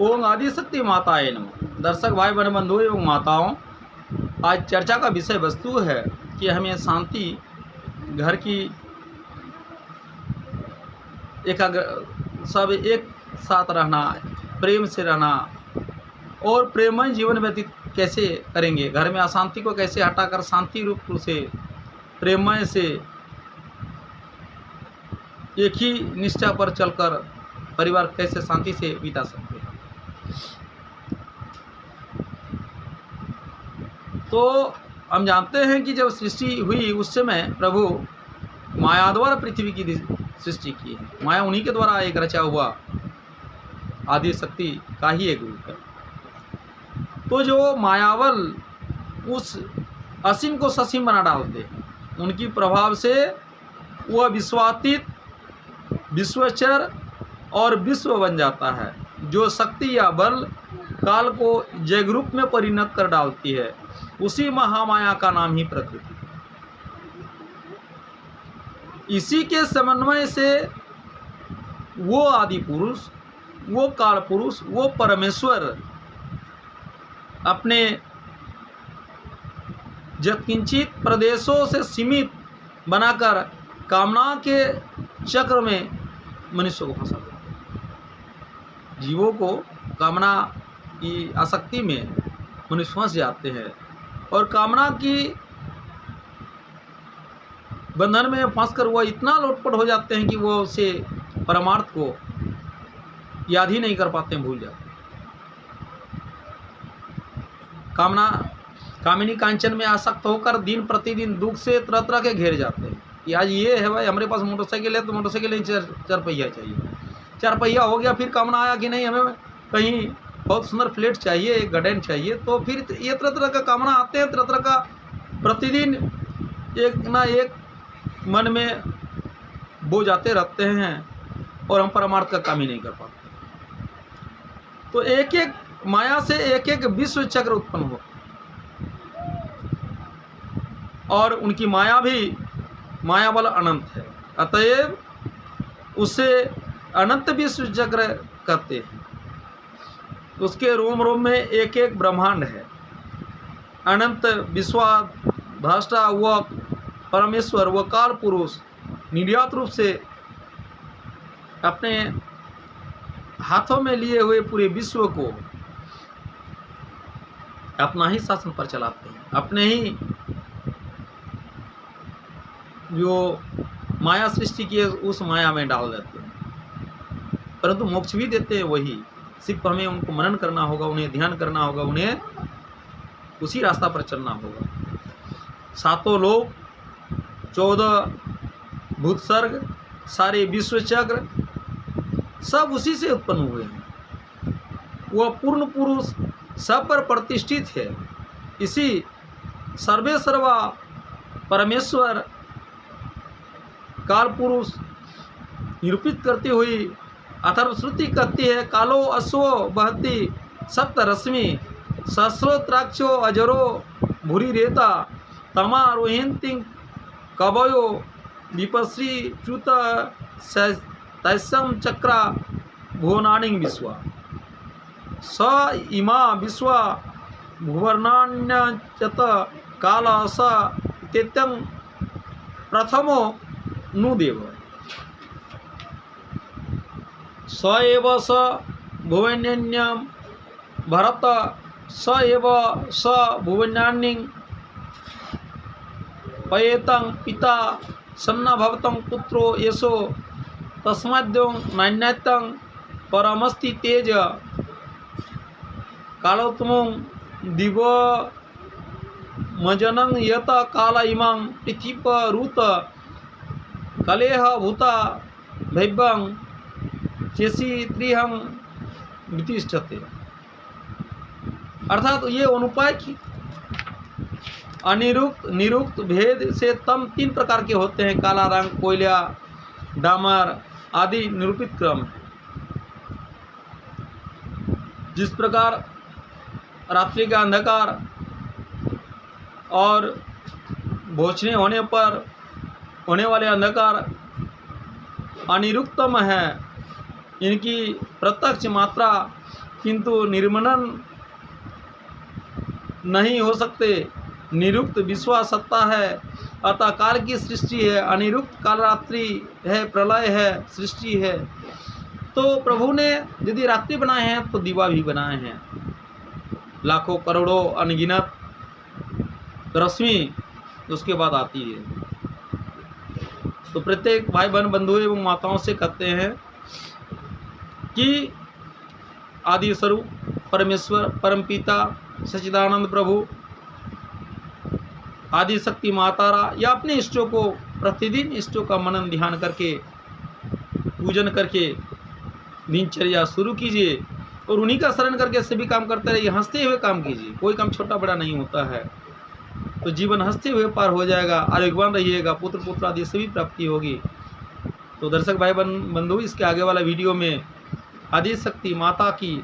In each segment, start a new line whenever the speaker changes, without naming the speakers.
ओम आदिशक्ति माताए नमः। दर्शक भाई बहन बंधु एवं माताओं, आज चर्चा का विषय वस्तु है कि हमें शांति, घर की सब एक साथ रहना, प्रेम से रहना और प्रेममय जीवन व्यतीत कैसे करेंगे, घर में अशांति को कैसे हटाकर शांति रूप से प्रेममय से एक ही निष्ठा पर चलकर परिवार कैसे शांति से बिता सकते हैं। तो हम जानते हैं कि जब सृष्टि हुई उस समय प्रभु माया द्वारा पृथ्वी की सृष्टि की है। माया उन्हीं के द्वारा एक रचा हुआ आदि शक्ति का ही एक रूप है। तो जो मायावल उस असीम को ससीम बना डालते हैं, उनकी प्रभाव से वह विश्वातीत, विश्वचर और विश्व बन जाता है। जो शक्ति या बल काल को जगरूप में परिणत कर डालती है, उसी महामाया का नाम ही प्रकृति। इसी के समन्वय से वो आदि पुरुष, वो काल पुरुष, वो परमेश्वर अपने यत्किंचित प्रदेशों से सीमित बनाकर कामना के चक्र में मनुष्य को फंसा देते हैं। जीवों को कामना की आसक्ति में मनुष्य फंस जाते हैं और कामना की बंधन में फंसकर वह इतना लोटपट हो जाते हैं कि वो उसे परमार्थ को याद ही नहीं कर पाते हैं, भूल जाते हैं। कामिनी कांचन में आसक्त होकर दिन प्रतिदिन दुख से तरह तरह के घेर जाते हैं कि आज ये है भाई, हमारे पास मोटरसाइकिल है तो मोटरसाइकिल नहीं, चार पहिया चाहिए। चार पहिया हो गया, फिर कामना आया कि नहीं हमें कहीं बहुत सुंदर फ्लैट चाहिए, एक गार्डन चाहिए, तो फिर ये तरह तरह का कामना आते हैं, तरह तरह का प्रतिदिन एक ना एक मन में बो जाते रहते हैं और हम परमार्थ का काम ही नहीं कर पाते। तो एक एक माया से एक एक विश्व चक्र उत्पन्न हो और उनकी माया भी माया बल अनंत है, अतएव उसे अनंत विश्व चक्र कहते हैं। उसके रोम रोम में एक एक ब्रह्मांड है। अनंत विश्वाधाष्टा व परमेश्वर व काल पुरुष निर्यात रूप से अपने हाथों में लिए हुए पूरे विश्व को अपना ही शासन पर चलाते हैं, अपने ही जो माया सृष्टि की है उस माया में डाल देते हैं। परंतु मोक्ष भी देते हैं वही, सिर्फ हमें उनको मनन करना होगा, उन्हें ध्यान करना होगा, उन्हें उसी रास्ता पर चलना होगा। सातों लोक, 14 भूत सर्ग, सारे विश्व चक्र सब उसी से उत्पन्न हुए हैं। वह पूर्ण पुरुष सब पर प्रतिष्ठित है। इसी सर्वे सर्वा परमेश्वर काल पुरुष निरूपित करती हुई अथर्वश्रुति कहती है, कालो अश्वो बहती सप्त रश्मि सहस्रोत्राक्षो अजरो भूरी रेता तमा रोहिंती कवयो विपश्री च्युत तैसम चक्रा भुवनानि विश्वा स इमा विश्वा भुवर्णान्यचत काल स इत्यं प्रथमो नुदेव स एव स भुवन्यन्यं भरत स एव स भुवन्यान्यं पयेतं पिता सन्ना भवतं पुत्रो येषो तस्माद्यों नान्यतं परमस्ति तेज कालोत्तमं दिव मजनं यत काल इमं पृथिवीरुत कलेह भूता भैभं चेसी त्रिहं वितिष्ठते। अर्थात ये अनुपाय की अनिरुक्त निरुक्त भेद से तम 3 प्रकार के होते हैं। काला रंग, कोयला, डामर आदि निरूपित क्रम है। जिस प्रकार रात्रि का अंधकार और भोजने होने पर होने वाले अंधकार अनिरुक्तम है, इनकी प्रत्यक्ष मात्रा किंतु निर्मनन नहीं हो सकते। निरुक्त विश्वा सत्ता है, अतः काल की सृष्टि है, अनिरुक्त काल रात्रि है, प्रलय है, सृष्टि है। तो प्रभु ने यदि रात्रि बनाए हैं तो दिवा भी बनाए हैं, लाखों करोड़ों अनगिनत रश्मि उसके बाद आती है। तो प्रत्येक भाई बहन बंधु एवं माताओं से कहते हैं कि आदि स्वरूप परमेश्वर परमपिता सच्चिदानंद प्रभु आदि शक्ति मातारा या अपने इष्टों को प्रतिदिन इष्टों का मनन ध्यान करके पूजन करके दिनचर्या शुरू कीजिए और उन्हीं का शरण करके सभी काम करते रहिए। हंसते हुए काम कीजिए, कोई काम छोटा बड़ा नहीं होता है। तो जीवन हंसते हुए पार हो जाएगा, आरोग्यवान रहिएगा, पुत्र पुत्र आदि सभी प्राप्ति होगी। तो दर्शक भाई बंधु, इसके आगे वाला वीडियो में आदि शक्ति माता की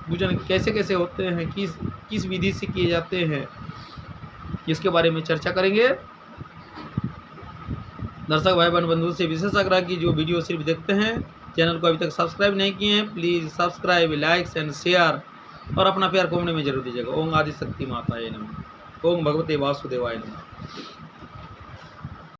पूजन कैसे कैसे होते हैं, किस विधि से किए जाते हैं, इसके बारे में चर्चा करेंगे। दर्शक भाई बंधु से विशेष आग्रह की जो वीडियो सिर्फ देखते हैं, चैनल को अभी तक सब्सक्राइब नहीं किए हैं, please subscribe, likes and share और अपना प्यार कमेंट में जरूर दीजिएगा। ओम आदि शक्ति माताये नमः। ओम भगवते वासुदेवाय नमः।